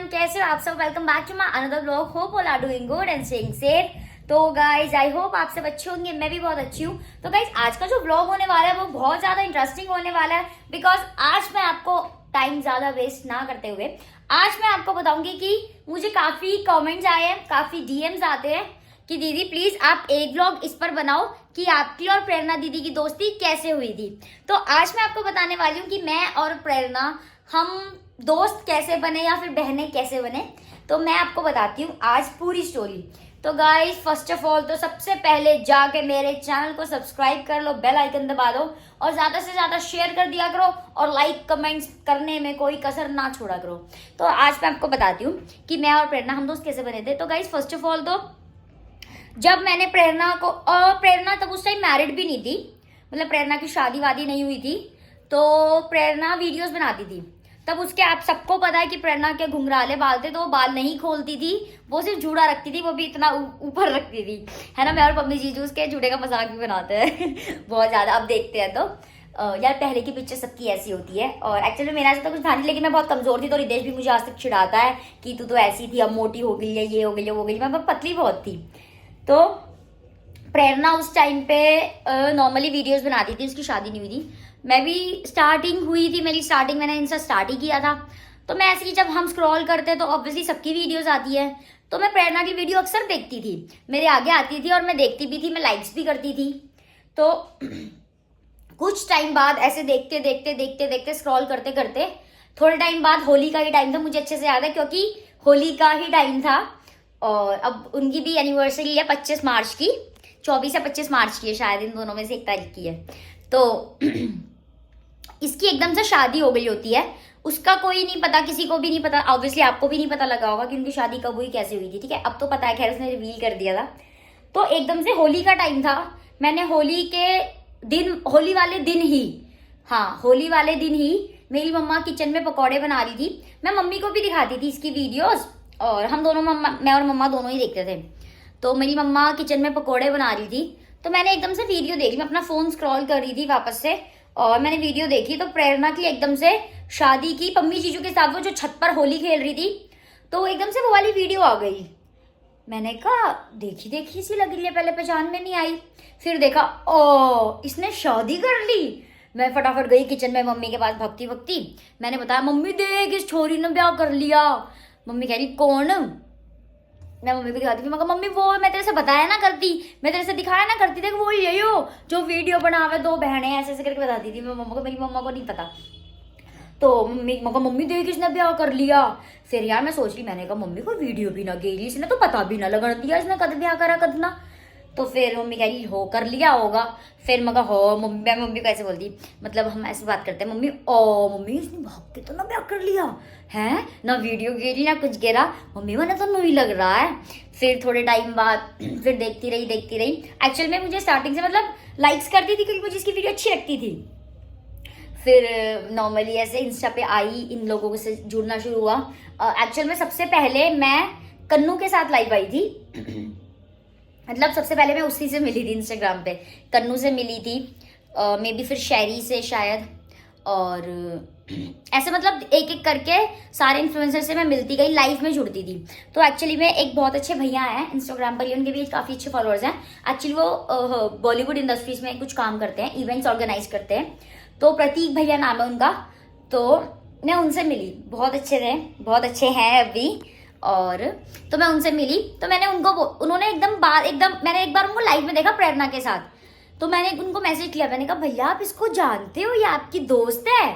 Everyone, कैसे हो आप सब। Welcome back to my another vlog. Hope all are doing good and staying safe. तो गाइज आई होप आप सब अच्छे होंगे, मैं भी बहुत अच्छी हूँ। तो गाइज आज का जो व्लॉग होने वाला है वो बहुत ज्यादा इंटरेस्टिंग होने वाला है, बिकॉज आज मैं आपको टाइम ज्यादा वेस्ट ना करते हुए आज मैं आपको बताऊंगी कि मुझे काफी कमेंट्स आए हैं, काफी डीएम्स आते हैं कि दीदी प्लीज आप एक व्लॉग इस पर बनाओ कि आपकी और प्रेरणा दीदी की दोस्ती कैसे हुई थी। तो आज मैं आपको बताने वाली हूँ कि मैं और प्रेरणा हम दोस्त कैसे बने या फिर बहनें कैसे बने। तो मैं आपको बताती हूँ आज पूरी स्टोरी। तो गाइस फर्स्ट ऑफ ऑल तो सबसे पहले जाके मेरे चैनल को सब्सक्राइब कर लो, बेल आइकन दबा दो और ज्यादा से ज्यादा शेयर कर दिया करो और लाइक कमेंट्स करने में कोई कसर ना छोड़ा करो। तो आज मैं आपको बताती हूँ कि मैं और प्रेरणा हम दोस्त कैसे बने थे। तो गाइस फर्स्ट ऑफ ऑल तो जब मैंने प्रेरणा को, और प्रेरणा तब उस टाइम मैरिड भी नहीं थी, मतलब प्रेरणा की शादी वादी नहीं हुई थी। तो प्रेरणा वीडियोस बनाती थी। तब उसके आप सबको पता है कि प्रेरणा के घुंघराले बाल थे, तो वो बाल नहीं खोलती थी, वो सिर्फ जूड़ा रखती थी, वो भी इतना ऊपर रखती थी, है ना। मैं और पम्मी जीजू उसके जूड़े का मजाक भी बनाते हैं बहुत ज्यादा। अब देखते हैं तो यार पहले की पिक्चर सबकी ऐसी होती है और एक्चुअली मेरा ऐसा तो कुछ था नहीं, लेकिन मैं बहुत कमजोर थी तो रितेश भी मुझे आज तक चिढ़ाता है कि तू तो ऐसी थी, अब मोटी हो गई है, ये हो गई है, वो हो गई। मैं पतली बहुत थी। तो प्रेरणा उस टाइम पे नॉर्मली वीडियोस बनाती थी, उसकी शादी नहीं हुई थी। मैं भी स्टार्टिंग हुई थी, मेरी स्टार्टिंग मैंने इनसे स्टार्ट ही किया था। तो मैं ऐसे ही जब हम स्क्रॉल करते तो ऑब्वियसली सबकी वीडियोस आती है, तो मैं प्रेरणा की वीडियो अक्सर देखती थी, मेरे आगे आती थी और मैं देखती भी थी, मैं लाइक्स भी करती थी। तो कुछ टाइम बाद ऐसे देखते देखते देखते देखते स्क्रॉल करते करते थोड़े टाइम बाद होली का ही टाइम था, मुझे अच्छे से याद है क्योंकि होली का ही टाइम था। और अब उनकी भी एनिवर्सरी है 25 मार्च की, 24 या 25 मार्च की है शायद, इन दोनों में से एक तारीख की है। तो इसकी एकदम से शादी हो गई होती है, उसका कोई नहीं पता, किसी को भी नहीं पता, ऑब्वियसली आपको भी नहीं पता लगा होगा कि उनकी शादी कब हुई, कैसे हुई थी, ठीक है। अब तो पता है, खैर उसने रिवील कर दिया था। तो एकदम से होली का टाइम था, मैंने होली के दिन, होली वाले दिन ही, हाँ होली वाले दिन ही मेरी मम्मा किचन में पकौड़े बना रही थी। मैं मम्मी को भी दिखाती थी इसकी वीडियोस और हम दोनों, मैं और मम्मा दोनों ही देखते थे। तो मेरी मम्मा किचन में पकौड़े बना रही थी, तो मैंने एकदम से वीडियो देखी, मैं अपना फोन स्क्रॉल कर रही थी वापस से और मैंने वीडियो देखी। तो प्रेरणा की एकदम से शादी की पम्मी जीजू के साथ वो जो छत पर होली खेल रही थी, तो एकदम से वो वाली वीडियो आ गई। मैंने कहा देखी देखी सी लग रही है, पहले पहचान में नहीं आई, फिर देखा ओ इसने शादी कर ली। मैं फटाफट गई किचन में मम्मी के पास भगती भगती, मैंने बताया मम्मी देख इस छोरी ने ब्याह कर लिया। मम्मी कह रही कौन। मैं मम्मी को दिखाती थी, मैं मम्मी वो मैं तेरे से बताया ना करती, मैं तेरे से दिखाया ना करती, देख वो यही हो जो वीडियो बनावे, दो बहनें ऐसे ऐसे करके बताती थी मैं मम्मा को, मेरी मम्मा को नहीं पता। तो मम्मी देख इसने ब्याह कर लिया। फिर यार मैं सोच रही, मैंने कहा मम्मी को वीडियो भी ना गेली इसने, तो पता भी ना लगन दिया इसने कद ब्याह करा कद ना। तो फिर मम्मी कह रही हो कर लिया होगा। फिर मैं हो मम्मी, मैं मम्मी को ऐसे बोलती, मतलब हम ऐसे बात करते हैं, मम्मी ओ मम्मी इसने भाग के तो ना ब्याह कर लिया है ना, वीडियो गिरी ना कुछ गिरा, मम्मी मैंने तो नहीं लग रहा है। फिर थोड़े टाइम बाद फिर देखती रही। एक्चुअल में मुझे स्टार्टिंग से मतलब लाइक्स करती थी क्योंकि मुझे इसकी वीडियो अच्छी लगती थी। फिर नॉर्मली ऐसे इंस्टा पे आई, इन लोगों से जुड़ना शुरू हुआ। एक्चुअल में सबसे पहले मैं कन्नू के साथ लाइव आई थी मतलब सबसे पहले मैं उसी से मिली थी, इंस्टाग्राम पे कन्नू से मिली थी, मे बी फिर शैरी से शायद, और ऐसे मतलब एक एक करके सारे इन्फ्लुएंसर से मैं मिलती गई, लाइव में जुड़ती थी। तो एक्चुअली में एक बहुत अच्छे भैया हैं इंस्टाग्राम पर, उनके भी काफ़ी अच्छे फॉलोअर्स हैं। एक्चुअली वो बॉलीवुड इंडस्ट्रीज में कुछ काम करते हैं, इवेंट्स ऑर्गेनाइज करते हैं। तो प्रतीक भैया नाम है उनका। तो मैं उनसे मिली, बहुत अच्छे थे, बहुत अच्छे हैं अभी। और तो मैं उनसे मिली, तो मैंने उनको, उन्होंने एकदम मैंने एक बार उनको लाइव में देखा प्रेरणा के साथ। तो मैंने उनको मैसेज किया, मैंने कहा भैया आप इसको जानते हो, ये आपकी दोस्त है।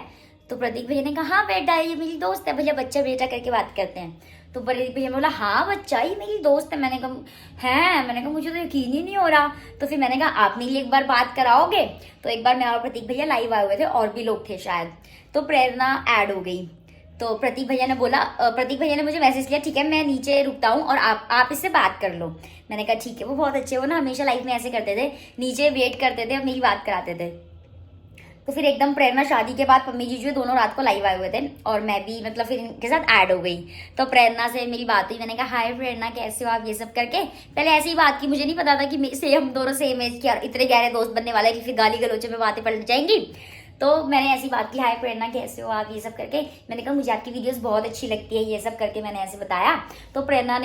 तो प्रतीक भैया ने कहा हाँ बेटा ये मेरी दोस्त है, भैया बच्चा बेटा करके बात करते हैं। तो प्रतीक भैया ने बोला हाँ बच्चा ये मेरी दोस्त है। मैंने कहा हैं, मैंने कहा मुझे तो यकीन ही नहीं हो रहा। तो फिर मैंने कहा आप मेरे लिए एक बार बात कराओगे। तो एक बार मैं और प्रतीक भैया लाइव आए हुए थे, और भी लोग थे शायद, तो प्रेरणा ऐड हो गई। तो प्रतीक भैया ने मुझे मैसेज किया ठीक है मैं नीचे रुकता हूँ और आप इससे बात कर लो। मैंने कहा ठीक है। वो बहुत अच्छे, वो ना हमेशा लाइफ में ऐसे करते थे, नीचे वेट करते थे और मेरी बात कराते थे। तो फिर एकदम प्रेरणा शादी के बाद पम्मी जीजू दोनों रात को लाइव आए हुए थे और मैं भी मतलब फिर इनके साथ ऐड हो गई। तो प्रेरणा से मेरी बात हुई, मैंने कहा हाय प्रेरणा कैसे हो आप, ये सब करके पहले ऐसी ही बात की। मुझे नहीं पता था कि हम दोनों सेम एज के इतने गहरे दोस्त बनने वाले कि फिर गाली गलोचे में बातें पलट जाएंगी। तो मैंने ऐसी बात की, हाय प्रेरणा कैसे हो आप, ये सब करके मैंने कहा मुझे आपकी वीडियोस बहुत अच्छी लगती है, ये सब करके मैंने ऐसे बताया। तो प्रेरणा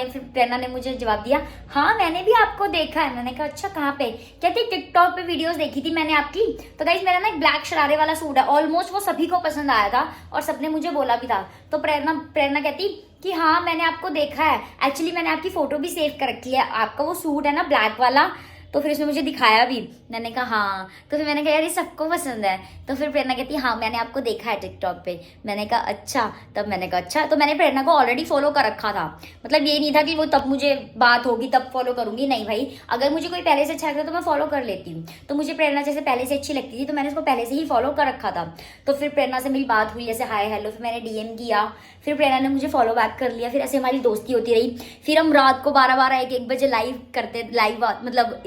ने मुझे जवाब दिया, हाँ मैंने भी आपको देखा है। मैंने कहा अच्छा कहाँ पे? कहती टिकटॉक पे वीडियोस देखी थी मैंने आपकी। तो गाइस मेरा ना एक ब्लैक शरारे वाला सूट है, ऑलमोस्ट वो सभी को पसंद आया था और सबने मुझे बोला भी था। तो प्रेरणा कहती कि हाँ मैंने आपको देखा है, एक्चुअली मैंने आपकी फोटो भी सेव कर रखी है, आपका वो सूट है ना ब्लैक वाला। तो फिर उसने मुझे दिखाया भी। मैंने कहा हाँ। तो फिर मैंने कहा यार ये सबको पसंद है। तो फिर प्रेरणा कहती हाँ मैंने आपको देखा है टिकटॉक पे। मैंने कहा अच्छा। तब मैंने कहा अच्छा। तो मैंने प्रेरणा को ऑलरेडी फॉलो कर रखा था, मतलब ये नहीं था कि वो तब मुझे बात होगी तब फॉलो करूंगी, नहीं भाई, अगर मुझे कोई पहले से अच्छा लगता तो मैं फॉलो कर लेती हूँ। तो मुझे प्रेरणा जैसे पहले से अच्छी लगती थी तो मैंने उसको पहले से ही फॉलो कर रखा था। तो फिर प्रेरणा से मेरी बात हुई, ऐसे हाय हेलो, फिर मैंने डीएम किया, फिर प्रेरणा ने मुझे फॉलो बैक कर लिया, फिर ऐसे हमारी दोस्ती होती रही। फिर हम रात को 12-12 1-1 बजे लाइव करते, लाइव मतलब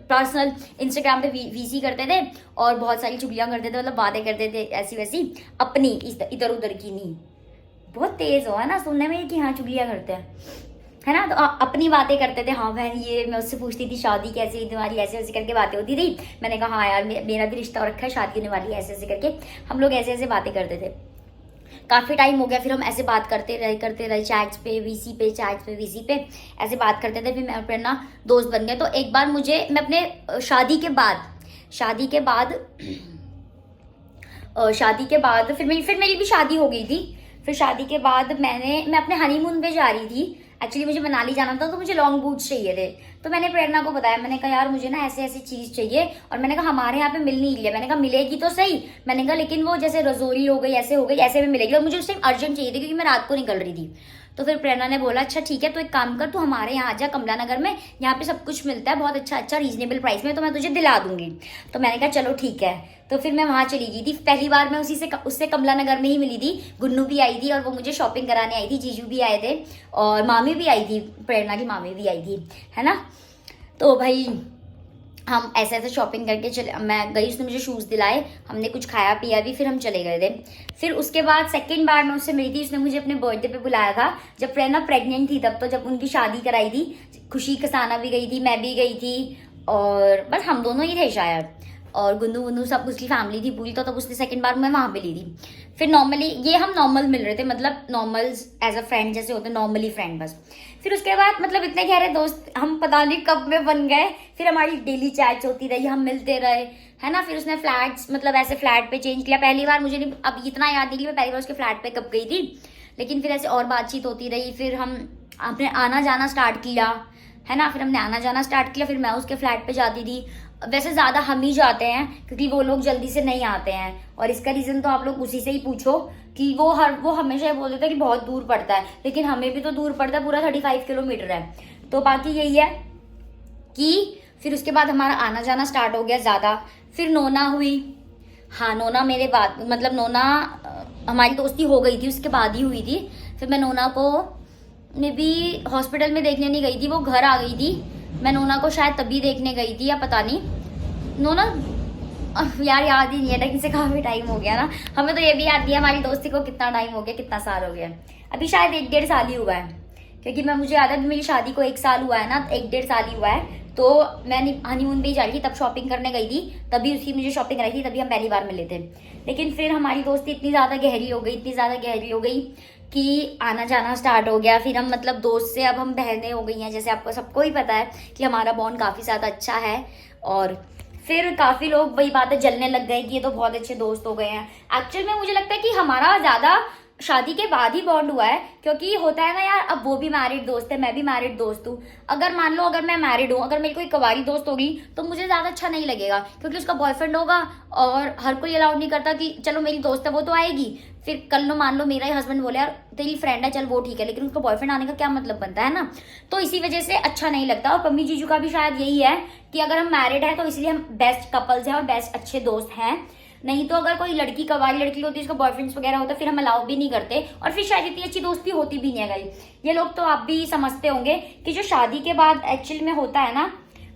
पर्सनल इंस्टाग्राम पे वीसी करते थे और बहुत सारी चुगलियां करते थे, मतलब बातें करते थे ऐसी वैसी, अपनी इधर उधर की नहीं। बहुत तेज हो है ना सुनने में कि हाँ चुगलियां करते हैं, है ना। तो अपनी बातें करते थे, हाँ बहन ये, मैं उससे पूछती थी शादी कैसी हुई तुम्हारी, ऐसे ऐसे करके बातें होती थी। मैंने कहा हाँ यार मेरा भी रिश्ता हो रखा है, शादी होने वाली है, ऐसे ऐसे करके हम लोग ऐसे ऐसे बातें करते थे। काफ़ी टाइम हो गया, फिर हम ऐसे बात करते रहे चैट्स पे वीसी पे, चैट्स पे वीसी पे ऐसे बात करते थे। फिर मैं प्रेरणा दोस्त बन गए। तो एक बार मैं अपने शादी के बाद फिर मेरी भी शादी हो गई थी। फिर शादी के बाद मैं अपने हनीमून पे जा रही थी। एक्चुअली मुझे मनाली जाना था तो मुझे लॉन्ग बूट्स चाहिए थे। तो मैंने प्रेरणा को बताया, मैंने कहा यार मुझे ना ऐसे ऐसी चीज़ चाहिए, और मैंने कहा हमारे यहाँ पे मिल नहीं रही है। मैंने कहा मिलेगी तो सही, मैंने कहा लेकिन वो जैसे रजौरी हो गई, ऐसे में मिलेगी, और मुझे उस टाइम अर्जेंट चाहिए थी क्योंकि मैं रात को निकल रही थी। तो फिर प्रेरणा ने बोला अच्छा ठीक है, तो एक काम कर, तू हमारे यहाँ आ जा कमला नगर में, यहाँ पे सब कुछ मिलता है बहुत अच्छा रीजनेबल प्राइस में, तो मैं तुझे दिला दूंगी। तो मैंने कहा चलो ठीक है। तो फिर मैं वहाँ चली गई थी। पहली बार मैं उससे कमला नगर में ही मिली थी। गुन्नू भी आई थी और वो मुझे शॉपिंग कराने आई थी, जीजू भी आए थे और मामी भी आई थी, प्रेरणा की मामी भी आई थी, है ना। तो भाई हम ऐसे ऐसे शॉपिंग करके मैं गई, उसने मुझे शूज़ दिलाए, हमने कुछ खाया पिया भी, फिर हम चले गए थे। फिर उसके बाद सेकंड बार मैं उससे मिली थी, उसने मुझे अपने बर्थडे पे बुलाया था जब प्रेरणा प्रेग्नेंट थी तब। तो जब उनकी शादी कराई थी, खुशी कसाना भी गई थी, मैं भी गई थी, और बस हम दोनों ही थे शायद, और गुन्नू सब उसकी फैमिली थी पूरी। तो तब उसने सेकंड बार मैं वहाँ मिली थी। फिर नॉर्मली ये हम नॉर्मल मिल रहे थे, मतलब नॉर्मल एज अ फ्रेंड जैसे होते, नॉर्मली फ्रेंड बस। फिर उसके बाद मतलब इतने गहरे दोस्त हम पता नहीं कब में बन गए। फिर हमारी डेली चैट्स होती रही, हम मिलते रहे, है ना। फिर उसने फ्लैट्स, मतलब ऐसे फ्लैट पे चेंज किया। पहली बार मुझे नहीं, अब इतना याद नहीं कि मैं पहली बार उसके फ्लैट पे कब गई थी, लेकिन फिर ऐसे और बातचीत होती रही। फिर हमने आना जाना स्टार्ट किया, है ना। फिर हमने आना जाना स्टार्ट किया, फिर मैं उसके फ्लैट पे जाती थी। वैसे ज़्यादा हम ही जाते हैं क्योंकि वो लोग जल्दी से नहीं आते हैं, और इसका रीज़न तो आप लोग उसी से ही पूछो कि वो हमेशा ये बोल देता है कि बहुत दूर पड़ता है, लेकिन हमें भी तो दूर पड़ता है, पूरा 35 किलोमीटर है। तो बाकी यही है कि फिर उसके बाद हमारा आना जाना स्टार्ट हो गया ज़्यादा। फिर नोना हुई, हाँ नोना मेरे बाद, मतलब नोना हमारी दोस्ती हो गई थी उसके बाद ही हुई थी। फिर मैं नोना को मैं भी हॉस्पिटल में देखने नहीं गई थी, वो घर आ गई थी। मैं नोना को शायद तभी देखने गई थी या पता नहीं। नोना यार याद ही नहीं है, लेकिन से काफ़ी टाइम हो गया ना, हमें तो ये भी याद नहीं है हमारी दोस्ती को कितना टाइम हो गया, कितना साल हो गया। अभी शायद 1-1.5 साल ही हुआ है, क्योंकि मुझे याद है मेरी शादी को 1 साल हुआ है ना, 1-1.5 साल ही हुआ है। तो मैं हनीमून पे ही जा रही थी, तब शॉपिंग करने गई थी, तभी उसकी मुझे शॉपिंग कराई थी, तभी हम पहली बार मिले थे। लेकिन फिर हमारी दोस्ती इतनी ज़्यादा गहरी हो गई कि आना जाना स्टार्ट हो गया। फिर हम मतलब दोस्त से अब हम बहनें हो गई हैं, जैसे आपको सबको ही पता है कि हमारा बॉन्ड काफ़ी ज़्यादा अच्छा है। और फिर काफ़ी लोग वही बातें जलने लग गए कि ये तो बहुत अच्छे दोस्त हो गए हैं। एक्चुअल में मुझे लगता है कि हमारा ज़्यादा शादी के बाद ही बॉन्ड हुआ है, क्योंकि होता है ना यार, अब वो भी मैरिड दोस्त है, मैं भी मैरिड दोस्त हूँ। अगर मान लो अगर मैं मैरिड हूँ, अगर मेरी कोई कवारी दोस्त होगी तो मुझे ज़्यादा अच्छा नहीं लगेगा, क्योंकि उसका बॉयफ्रेंड होगा और हर कोई अलाउड नहीं करता कि चलो मेरी दोस्त है वो तो आएगी। फिर कल लो मान लो मेरा ही हस्बैंड बोले यार तेरी फ्रेंड है चल वो ठीक है, लेकिन उसका बॉयफ्रेंड आने का क्या मतलब बनता है ना। तो इसी वजह से अच्छा नहीं लगता। और पम्मी जीजू का भी शायद यही है कि अगर हम मैरिड है तो इसलिए हम बेस्ट कपल्स हैं और बेस्ट अच्छे दोस्त हैं। नहीं तो अगर कोई लड़की कवारी लड़की होती है, उसका बॉयफ्रेंड्स वगैरह होता है, फिर हम अलाउ भी नहीं करते, और फिर शायद इतनी अच्छी दोस्ती होती भी नहीं है। गई ये लोग तो आप भी समझते होंगे कि जो शादी के बाद एक्चुअल में होता है ना,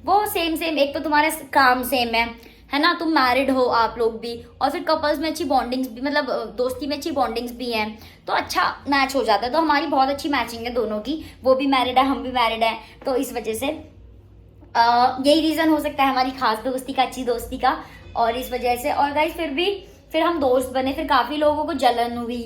वो सेम एक तो तुम्हारा काम सेम है ना, तुम मैरिड हो आप लोग भी, और फिर कपल्स में अच्छी बॉन्डिंग्स भी, मतलब दोस्ती में अच्छी बॉन्डिंग्स भी हैं, तो अच्छा मैच हो जाता है। तो हमारी बहुत अच्छी मैचिंग है दोनों की, वो भी मैरिड है हम भी मैरिड है, तो इस वजह से यही रीज़न हो सकता है हमारी खास दोस्ती का, अच्छी दोस्ती का, और इस वजह से। और गाइस फिर भी फिर हम दोस्त बने, फिर काफ़ी लोगों को जलन हुई,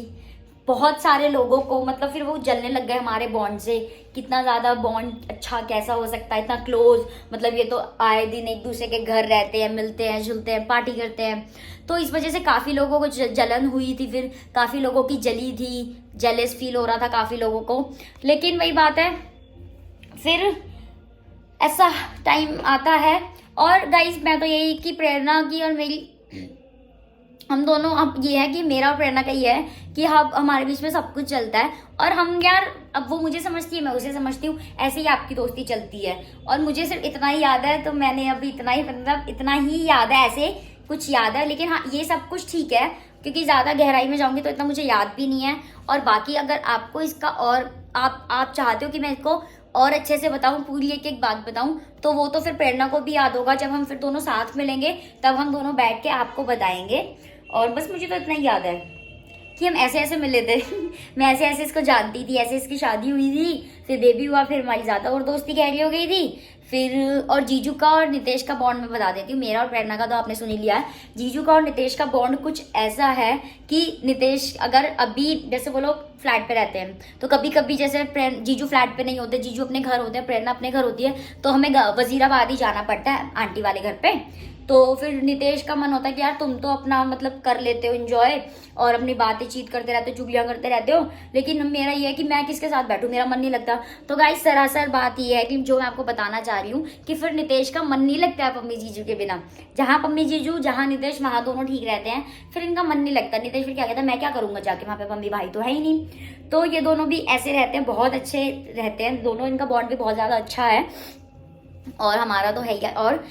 बहुत सारे लोगों को, मतलब फिर वो जलने लग गए हमारे बॉन्ड से, कितना ज़्यादा बॉन्ड अच्छा कैसा हो सकता है, इतना क्लोज, मतलब ये तो आए दिन एक दूसरे के घर रहते हैं, मिलते हैं, जुलते हैं, पार्टी करते हैं। तो इस वजह से काफ़ी लोगों को जलन हुई थी, फिर काफ़ी लोगों की जली थी, जेलस फील हो रहा था काफ़ी लोगों को। लेकिन वही बात है, फिर ऐसा टाइम आता है। और गाइस मैं तो यही कि प्रेरणा की और मेरी, हम दोनों, अब ये है कि मेरा और प्रेरणा का ये है कि हम, हमारे बीच में सब कुछ चलता है। और हम यार, अब वो मुझे समझती है, मैं उसे समझती हूँ, ऐसे ही आपकी दोस्ती चलती है। और मुझे सिर्फ इतना ही याद है, तो मैंने अभी इतना ही, मतलब इतना ही याद है, ऐसे कुछ याद है। लेकिन हाँ, ये सब कुछ ठीक है, क्योंकि ज़्यादा गहराई में जाऊँगी तो इतना मुझे याद भी नहीं है। और बाकी अगर आपको इसका, और आप चाहते हो कि मैं इसको और अच्छे से बताऊं, पूरी एक एक बात बताऊं, तो वो तो फिर प्रेरणा को भी याद होगा। जब हम फिर दोनों साथ मिलेंगे तब हम दोनों बैठ के आपको बताएंगे। और बस मुझे तो इतना ही याद है कि हम ऐसे ऐसे मिले थे मैं ऐसे ऐसे इसको जानती थी, ऐसे इसकी शादी हुई थी, फिर बेबी हुआ, फिर हमारी ज़्यादा और दोस्ती गहरी हो गई थी। फिर और जीजू का और नितेश का बॉन्ड मैं बता देती हूँ। मेरा और प्रेरणा का तो आपने सुन ही लिया है। जीजू का और नितेश का बॉन्ड कुछ ऐसा है कि नितेश अगर अभी, जैसे वो लोग फ्लैट पे रहते हैं, तो कभी कभी जैसे जीजू फ्लैट पे नहीं होते, जीजू अपने घर होते हैं, प्रेरणा अपने घर होती है, तो हमें वजीराबाद ही जाना पड़ता है आंटी वाले घर पे। तो फिर नितेश का मन होता है कि यार तुम तो अपना मतलब कर लेते हो एंजॉय, और अपनी बातें चीत करते रहते हो, चुगलियां करते रहते हो, लेकिन मेरा ये है कि मैं किसके साथ बैठूं, मेरा मन नहीं लगता। तो गाइस सरासर बात ये है कि जो मैं आपको बताना चाह रही हूँ कि फिर नितेश का मन नहीं लगता है पम्मी जीजू के बिना। जहाँ पम्मी जीजू, जहाँ नितेश, वहाँ दोनों ठीक रहते हैं, फिर इनका मन नहीं लगता। नितेश फिर क्या कहता है, मैं क्या करूंगा जाके वहाँ पे, पम्मी भाई तो है ही नहीं। तो ये दोनों भी ऐसे रहते हैं, बहुत अच्छे रहते हैं दोनों, इनका बॉन्ड भी बहुत ज़्यादा अच्छा है। और हमारा तो है ही, और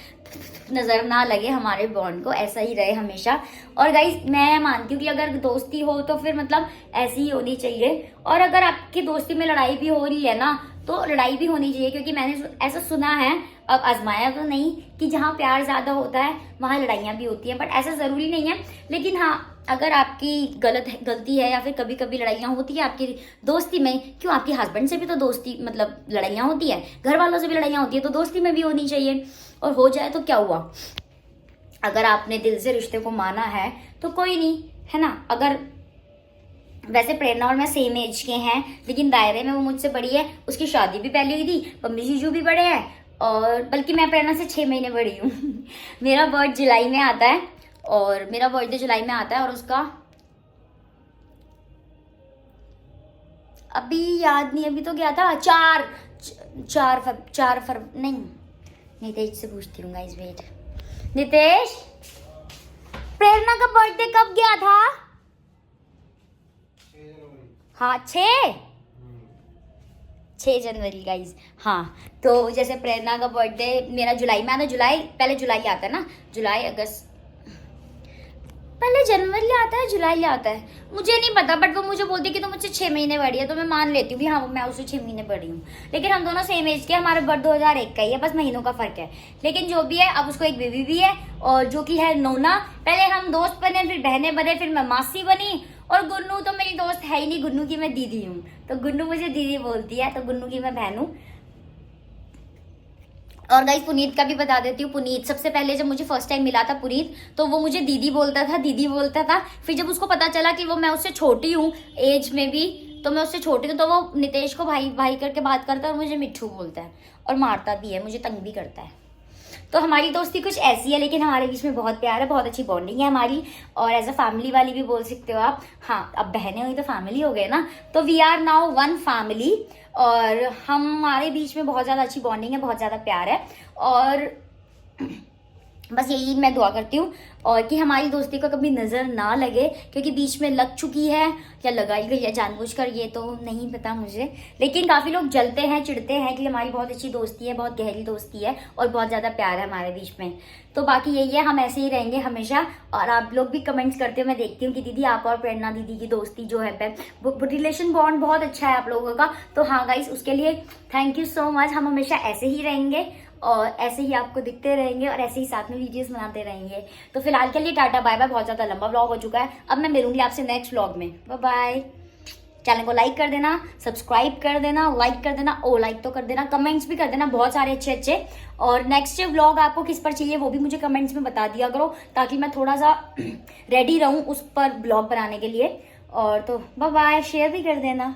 नजर ना लगे हमारे बॉन्ड को, ऐसा ही रहे हमेशा। और गाइस मैं मानती हूँ कि अगर दोस्ती हो तो फिर मतलब ऐसी ही होनी चाहिए। और अगर आपकी दोस्ती में लड़ाई भी हो रही है ना, तो लड़ाई भी होनी चाहिए, क्योंकि मैंने ऐसा सुना है, अब आजमाया तो नहीं, कि जहाँ प्यार ज्यादा होता है वहाँ लड़ाइयाँ भी होती हैं, बट ऐसा जरूरी नहीं है। लेकिन हाँ, अगर आपकी गलती है या फिर कभी कभी लड़ाइयाँ होती है आपकी दोस्ती में, क्यों, आपके हस्बैंड से भी तो दोस्ती, मतलब लड़ाइयाँ होती है, घर वालों से भी लड़ाइयाँ होती है, तो दोस्ती में भी होनी चाहिए। और हो जाए तो क्या हुआ, अगर आपने दिल से रिश्ते को माना है तो कोई नहीं, है ना। अगर वैसे प्रेरणा और मैं सेम एज के हैं, लेकिन दायरे में वो मुझसे बड़ी है, उसकी शादी भी पहले हुई थी, पम्मी जीजू भी बड़े हैं, और बल्कि मैं प्रेरणा से 6 महीने बड़ी हूँ मेरा बर्थ जुलाई में आता है, और मेरा बर्थडे जुलाई में आता है, और उसका अभी याद नहीं, अभी तो क्या था, 4 फरवरी, नहीं, नितेश से पूछती हूँ गाइस, वेट, नितेश प्रेरणा का बर्थडे कब गया था? हाँ, 6 जनवरी गाइज। हाँ, तो जैसे प्रेरणा का बर्थडे मेरा जुलाई में आता है, पहले जुलाई आता है ना, जुलाई अगस्त, पहले जनवरी आता है, जुलाई आता है, मुझे नहीं पता, बट वो मुझे बोलती है कि तो मुझसे 6 महीने बड़ी है, तो मैं मान लेती हूँ कि हाँ मैं उससे 6 महीने बड़ी हूँ। लेकिन हम दोनों सेम एज के, हमारा बर्थ 2001 का ही है, बस महीनों का फर्क है। लेकिन जो भी है, अब उसको एक बेबी भी है, और जो कि है नोना। पहले हम दोस्त बने, फिर बहनें बने, फिर मैं मासी बनी, और गुन्नू तो मेरी दोस्त है ही नहीं, गुन्नू की मैं दीदी हूँ, तो गुन्नू मुझे दीदी बोलती है, तो गुन्नू की मैं बहन हूँ। और गाइस पुनीत का भी बता देती हूँ। पुनीत सबसे पहले जब मुझे फर्स्ट टाइम मिला था पुनीत, तो वो मुझे दीदी बोलता था। फिर जब उसको पता चला कि वो मैं उससे छोटी हूँ एज में भी, तो मैं उससे छोटी हूँ, तो वो नितेश को भाई भाई करके बात करता है, और मुझे मिट्ठू बोलता है, और मारता भी है, मुझे तंग भी करता है। तो हमारी दोस्ती कुछ ऐसी है, लेकिन हमारे बीच में बहुत प्यार है, बहुत अच्छी बॉन्डिंग है हमारी, और एज अ फैमिली वाली भी बोल सकते हो आप। हाँ, अब बहनें हुई तो फैमिली हो गए ना, तो we are now one family, और हमारे बीच में बहुत ज़्यादा अच्छी बॉन्डिंग है, बहुत ज़्यादा प्यार है। और बस यही मैं दुआ करती हूँ, और कि हमारी दोस्ती को कभी नज़र ना लगे, क्योंकि बीच में लग चुकी है या लगाई गई है जानबूझकर, ये तो नहीं पता मुझे। लेकिन काफ़ी लोग जलते हैं, चिढ़ते हैं कि हमारी बहुत अच्छी दोस्ती है, बहुत गहरी दोस्ती है, और बहुत ज़्यादा प्यार है हमारे बीच में। तो बाकी यही है, हम ऐसे ही रहेंगे हमेशा। और आप लोग भी कमेंट्स करते हो, मैं देखती हूँ कि दीदी आप और प्रेरणा दीदी की दोस्ती जो है, रिलेशन बॉन्ड बहुत अच्छा है आप लोगों का। तो हाँ गाइस, उसके लिए थैंक यू सो मच। हम हमेशा ऐसे ही रहेंगे, और ऐसे ही आपको दिखते रहेंगे, और ऐसे ही साथ में वीडियोस बनाते रहेंगे। तो फिलहाल के लिए टाटा बाय बाय। बहुत ज़्यादा लंबा व्लॉग हो चुका है, अब मैं मिलूंगी आपसे नेक्स्ट व्लॉग में। Bye bye. चैनल को लाइक कर देना, सब्सक्राइब कर देना, लाइक कर देना, ओ लाइक तो कर देना, कमेंट्स भी कर देना बहुत सारे अच्छे अच्छे। और नेक्स्ट व्लॉग आपको किस पर चाहिए वो भी मुझे कमेंट्स में बता दिया करो, ताकि मैं थोड़ा सा रेडी रहूं उस पर ब्लॉग बनाने के लिए। और तो बाय बाय, शेयर भी कर देना।